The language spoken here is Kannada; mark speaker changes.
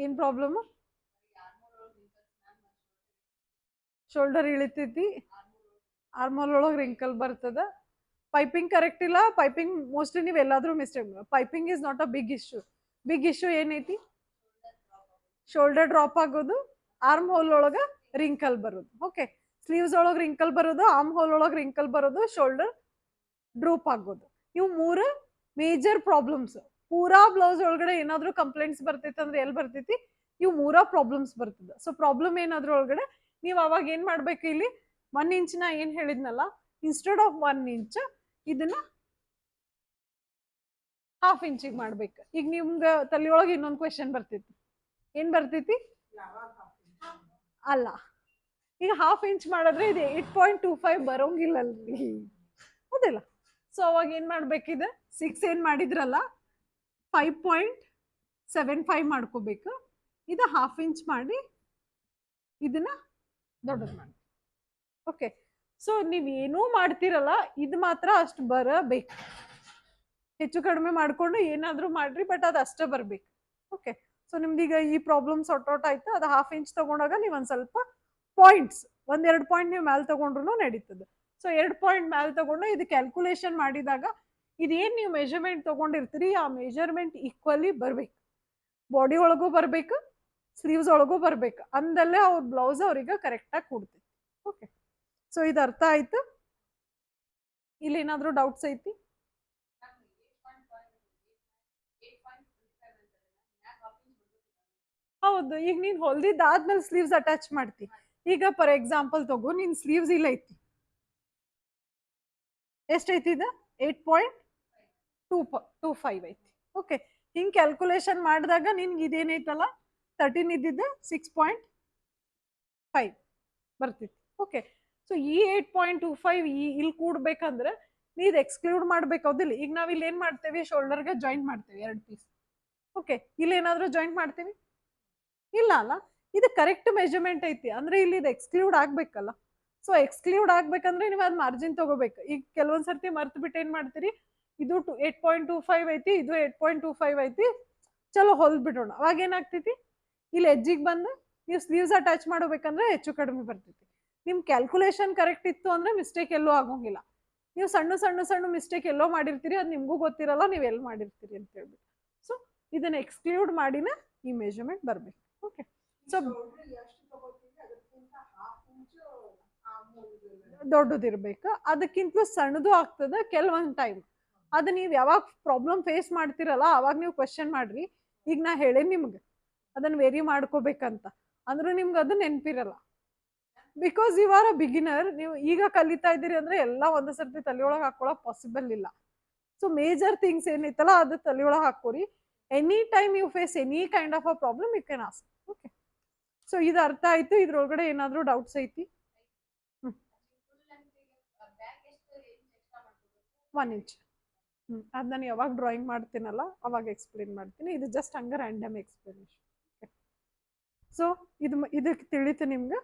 Speaker 1: ಏನ್ ಪ್ರಾಬ್ಲಮ್? ಶೋಲ್ಡರ್ ಇಳಿತೈತಿ, ಆರ್ಮೋಲ್ ಒಳಗೆ ರಿಂಕಲ್ ಬರ್ತದ. ಪೈಪಿಂಗ್ ಕರೆಕ್ಟ್ ಇಲ್ಲ. ಪೈಪಿಂಗ್ ಮೋಸ್ಟ್ಲಿ ನೀವು ಎಲ್ಲಾದ್ರೂ mistake. Piping is not a big issue. Big issue ಏನೈತಿ? ಶೋಲ್ಡರ್ ಡ್ರಾಪ್ ಆಗೋದು, ಆರ್ಮ್ ಹೋಲ್ ಒಳಗ ರಿಂಕಲ್ ಬರೋದು. ಓಕೆ, ಸ್ಲೀವ್ಸ್ ಒಳಗೆ ರಿಂಕಲ್ ಬರೋದು, ಆರ್ಮ್ ಹೋಲ್ ಒಳಗೆ ರಿಂಕಲ್ ಬರೋದು, ಶೋಲ್ಡರ್ ಡ್ರೂಪ್ ಆಗೋದು. ಇವು ಮೂರು ಮೇಜರ್ ಪ್ರಾಬ್ಲಮ್ಸ್. ಪೂರಾ ಬ್ಲೌಸ್ ಒಳಗಡೆ ಏನಾದ್ರೂ ಕಂಪ್ಲೇಂಟ್ಸ್ ಬರ್ತೈತಿ ಅಂದ್ರೆ ಎಲ್ಲಿ ಬರ್ತೈತಿ? ಇವು ಮೂರಾ ಪ್ರಾಬ್ಲಮ್ಸ್ ಬರ್ತದ. ಸೊ ಪ್ರಾಬ್ಲಮ್ ಏನಾದ್ರೂ ಒಳಗಡೆ ನೀವು ಅವಾಗ ಏನ್ ಮಾಡ್ಬೇಕು? ಇಲ್ಲಿ 1 ಇಂಚ್ ನ ಏನ್ ಹೇಳಿದ್ನಲ್ಲ, ಇನ್ಸ್ಟೆಡ್ ಆಫ್ 1 ಇಂಚ್ ಇದನ್ನ ಹಾಫ್ ಇಂಚಿಗೆ ಮಾಡ್ಬೇಕು. ಈಗ ನಿಮ್ಗೆ ತಲೆಯೊಳಗೆ ಇನ್ನೊಂದು ಕ್ವೆಶನ್ ಬರ್ತೈತಿ. ಏನ್ ಬರ್ತೈತಿ? ಅಲ್ಲ, ಈಗ ಹಾಫ್ ಇಂಚ್ ಮಾಡಿದ್ರೆ ಇದು 8.25 ಬರೋಂಗಿಲ್ಲಲ್ರಿ, ಹೌದಿಲ್ಲ? ಸೊ ಅವಾಗ ಏನ್ ಮಾಡ್ಬೇಕಿದೆ? 6 ಏನ್ ಮಾಡಿದ್ರಲ್ಲ 5.75 ಮಾಡ್ಕೋಬೇಕು. ಇದು ಹಾಫ್ ಇಂಚ್ ಮಾಡಿ ಇದನ್ನ ದೊಡ್ಡದು ಮಾಡಿ. ಓಕೆ, ಸೊ ನೀವ್ ಏನೂ ಮಾಡ್ತಿರಲ್ಲ, ಇದು ಮಾತ್ರ ಅಷ್ಟು ಬರಬೇಕು. ಹೆಚ್ಚು ಕಡಿಮೆ ಮಾಡ್ಕೊಂಡು ಏನಾದ್ರೂ ಮಾಡ್ರಿ, ಬಟ್ ಅದು ಅಷ್ಟೇ ಬರ್ಬೇಕು. ಓಕೆ, ಸೊ ನಿಮ್ದೀಗ ಈ ಪ್ರಾಬ್ಲಮ್ ಸಾರ್ಟ್ ಔಟ್ ಆಯ್ತು. ಅದು ಹಾಫ್ ಇಂಚ್ ತಗೊಂಡಾಗ ನೀವು ಒಂದ್ ಸ್ವಲ್ಪ ಪಾಯಿಂಟ್ಸ್, 1-2 ಪಾಯಿಂಟ್ ನೀವು ಮ್ಯಾಲ್ ತಗೊಂಡ್ರು ನಡೀತದೆ. ಸೊ 2 ಪಾಯಿಂಟ್ ಮ್ಯಾಲ್ ತಗೊಂಡು ಇದು ಕ್ಯಾಲ್ಕುಲೇಷನ್ ಮಾಡಿದಾಗ ಇದೇನ್ ನೀವು ಮೆಜರ್ಮೆಂಟ್ ತಗೊಂಡಿರ್ತೀರಿ ಆ ಮೆಜರ್ಮೆಂಟ್ ಈಕ್ವಲಿ ಬರ್ಬೇಕು. ಬಾಡಿ ಒಳಗೂ ಬರ್ಬೇಕು, ಸ್ಲೀವ್ಸ್ ಒಳಗೂ ಬರ್ಬೇಕು. ಅಂದಲ್ಲೇ ಅವ್ರ ಬ್ಲೌಸ್ ಅವ್ರಿಗೆ ಕರೆಕ್ಟಾಗಿ ಕೊಡ್ತೈತಿ. ಓಕೆ, ಸೊ ಇದು ಅರ್ಥ ಆಯ್ತು. ಇಲ್ಲಿ ಏನಾದ್ರೂ ಡೌಟ್ಸ್ ಐತಿ? ಹೌದು, ಈಗ ನೀನ್ ಹೊಲ್ದಿದ್ದಾದ್ಮೇಲೆ ಸ್ಲೀವ್ಸ್ ಅಟ್ಯಾಚ್ ಮಾಡ್ತಿ. ಈಗ ಫಾರ್ ಎಕ್ಸಾಂಪಲ್ ತಗೋ, ನಿನ್ ಸ್ಲೀವ್ಸ್ ಇಲ್ಲ ಐತಿ, ಎಷ್ಟೈತಿ ಇದು? 8.25 ಐತಿ. ಓಕೆ, ಹಿಂಗ್ ಕ್ಯಾಲ್ಕುಲೇಷನ್ ಮಾಡಿದಾಗ ನಿನ್ಗೆ ಇದೇನೈತಲ್ಲ 13 ಇದ್ದಿದ್ದು 6.5 ಬರ್ತಿತ್ತು. ಓಕೆ, ಸೊ ಈ 8.25 ಇಲ್ಲಿ ಕೂಡ್ಬೇಕಂದ್ರೆ ನೀದ್ ಎಕ್ಸ್ಕ್ಲೂಡ್ ಮಾಡ್ಬೇಕಾದಿಲ್ಲ. ಈಗ ನಾವ್ ಇಲ್ಲಿ ಏನ್ ಮಾಡ್ತೇವಿ? ಶೋಲ್ಡರ್ಗೆ ಜಾಯಿಂಟ್ ಮಾಡ್ತೇವೆ 2 ಪೀಸ್. ಓಕೆ, ಇಲ್ಲಿ ಏನಾದ್ರೂ ಜಾಯಿಂಟ್ ಮಾಡ್ತೀವಿ? ಇಲ್ಲ ಅಲ್ಲ. ಇದು ಕರೆಕ್ಟ್ ಮೆಜರ್ಮೆಂಟ್ ಐತಿ ಅಂದ್ರೆ ಇಲ್ಲಿ ಇದು ಎಕ್ಸ್ಕ್ಲೂಡ್ ಆಗ್ಬೇಕಲ್ಲ. ಸೊ ಎಕ್ಸ್ಕ್ಲೂಡ್ ಆಗ್ಬೇಕಂದ್ರೆ ನೀವು ಅದ್ ಮಾರ್ಜಿನ್ ತಗೋಬೇಕು. ಈಗ ಕೆಲವೊಂದ್ ಸರ್ತಿ ಮರ್ತು ಬಿಟ್ಟು ಏನ್ ಮಾಡ್ತೀರಿ? ಇದು 8.25 ಐತಿ, ಇದು 8.25 ಐತಿ, ಚಲೋ ಹೊಲ್ದ್ ಬಿಡೋಣ. ಅವಾಗ ಏನಾಗ್ತೈತಿ? ಇಲ್ಲಿ ಎಜ್ಜಿಗೆ ಬಂದು ನೀವು ಸ್ಲೀವ್ಸ್ ಅಟ್ಯಾಚ್ ಮಾಡಬೇಕಂದ್ರೆ ಹೆಚ್ಚು ಕಡಿಮೆ ಬರ್ತೈತಿ. ನಿಮ್ ಕ್ಯಾಲ್ಕುಲೇಷನ್ ಕರೆಕ್ಟ್ ಇತ್ತು ಅಂದ್ರೆ ಮಿಸ್ಟೇಕ್ ಎಲ್ಲೂ ಆಗೋಂಗಿಲ್ಲ. ನೀವು ಸಣ್ಣ ಸಣ್ಣ ಸಣ್ಣ ಮಿಸ್ಟೇಕ್ ಎಲ್ಲೋ ಮಾಡಿರ್ತೀರಿ, ಅದು ನಿಮ್ಗೂ ಗೊತ್ತಿರಲ್ಲ ನೀವು ಎಲ್ಲಿ ಮಾಡಿರ್ತೀರಿ ಅಂತ ಹೇಳ್ಬಿಟ್ಟು. ಸೊ ಇದನ್ನ ಎಕ್ಸ್ಕ್ಲೂಡ್ ಮಾಡಿನ ಈ ಮೆಜರ್ಮೆಂಟ್ ಬರ್ಬೇಕು. ಓಕೆ, ಸೊ ದೊಡ್ಡದಿರ್ಬೇಕು, ಅದಕ್ಕಿಂತಲೂ ಸಣ್ಣದು ಆಗ್ತದೆ ಕೆಲವೊಂದ್ ಟೈಮ್. ಅದು ನೀವು ಯಾವಾಗ ಪ್ರಾಬ್ಲಮ್ ಫೇಸ್ ಮಾಡ್ತಿರಲ್ಲ ಅವಾಗ ನೀವು ಕ್ವೆಶನ್ ಮಾಡ್ರಿ. ಈಗ ನಾ ಹೇಳೇನಿ ನಿಮ್ಗೆ ಅದನ್ನ ವೇರಿ ಮಾಡ್ಕೋಬೇಕಂತ, ಅಂದ್ರೂ ನಿಮ್ಗೆ ಅದು ನೆನಪಿರಲ್ಲ. Because you are a beginner. ನೀವು ಈಗ ಕಲಿತಾ ಇದ್ದೀರಿ ಅಂದ್ರೆ ಎಲ್ಲ ಒಂದೇ ಸರ್ತಿ ತಲೆಯೊಳಗೆ ಹಾಕೊಳಕ್ ಪಾಸಿಬಲ್ ಇಲ್ಲ. ಸೊ ಮೇಜರ್ ಥಿಂಗ್ಸ್ ಏನೈತಲ್ಲ ಅದು ತಲೆಯೊಳಗೆ ಹಾಕೋರಿ. Any time you face any kind of a problem you can ask. Okay, so ಇದು ಅರ್ಥ ಆಯ್ತು. ಇದ್ರೊಳಗಡೆ ಏನಾದ್ರೂ ಡೌಟ್ಸ್ ಐತಿ? 1 ಇಂಚ್. ಅದು ನಾನು ಯಾವಾಗ ಡ್ರಾಯಿಂಗ್ ಮಾಡ್ತೀನಲ್ಲ ಅವಾಗ ಎಕ್ಸ್ಪ್ಲೇನ್ ಮಾಡ್ತೀನಿ. ಇದು ಜಸ್ಟ್ ಹಂಗ ರ್ಯಾಂಡಮ್ ಎಕ್ಸ್ಪ್ಲನೇಷನ್. ಸೊ ಇದಕ್ಕೆ ತಿಳಿತು ನಿಮ್ಗೆ?